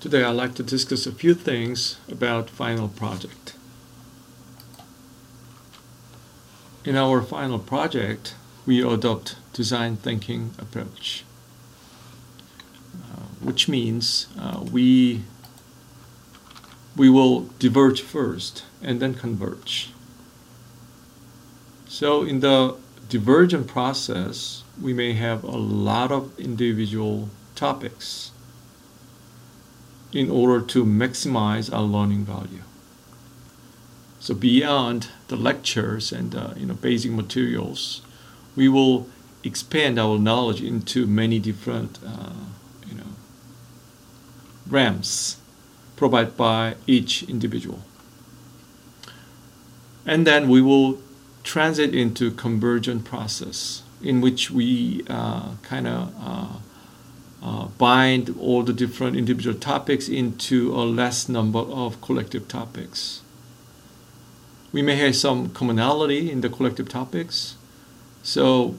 Today I'd like to discuss a few things about final project. In our final project, we adopt design thinking approach, which means we will diverge first and then converge. So in the divergent process, we may have a lot of individual topics in order to maximize our learning value. So beyond the lectures and basic materials, we will expand our knowledge into many different realms provided by each individual. And then we will transit into convergent process in which we bind all the different individual topics into a less number of collective topics. We may have some commonality in the collective topics, so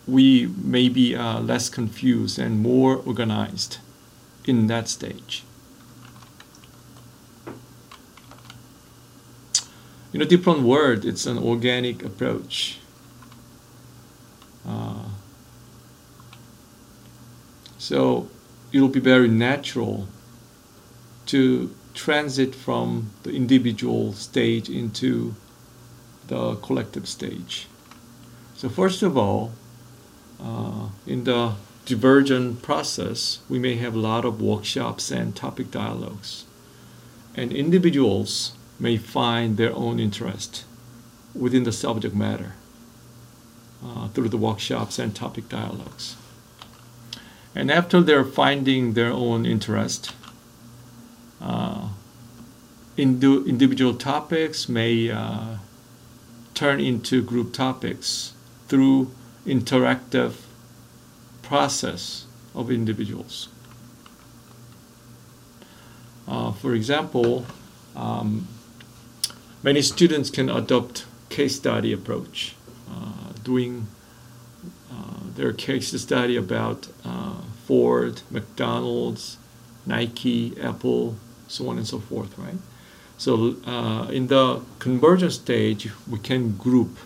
we may be less confused and more organized in that stage. In a different word, it's an organic approach. So it'll be very natural to transit from the individual stage into the collective stage. So first of all, in the divergent process, we may have a lot of workshops and topic dialogues. And individuals may find their own interest within the subject matter through the workshops and topic dialogues. And after they're finding their own interest, individual topics may turn into group topics through interactive process of individuals. For example, many students can adopt case study approach, doing their case study about Ford, McDonald's, Nike, Apple, so on and so forth, right? So in the convergence stage, we can group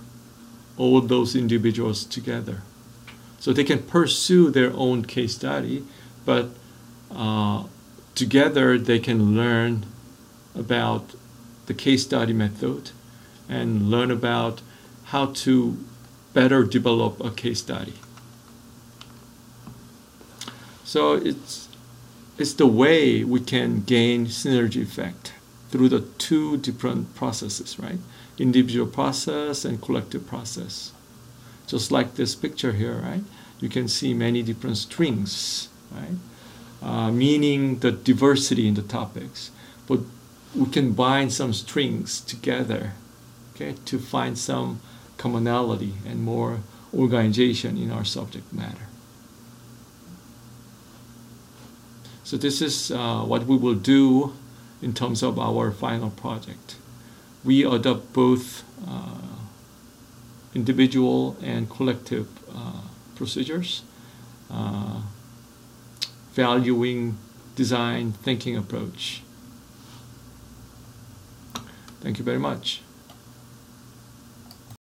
all those individuals together. So they can pursue their own case study, but together they can learn about the case study method and learn about how to better develop a case study. So it's the way we can gain synergy effect through the two different processes, right? Individual process and collective process. Just like this picture here, right? You can see many different strings, right? Meaning the diversity in the topics. But we can bind some strings together, okay, to find some commonality and more organization in our subject matter. So this is what we will do in terms of our final project. We adopt both individual and collective procedures, valuing design thinking approach. Thank you very much.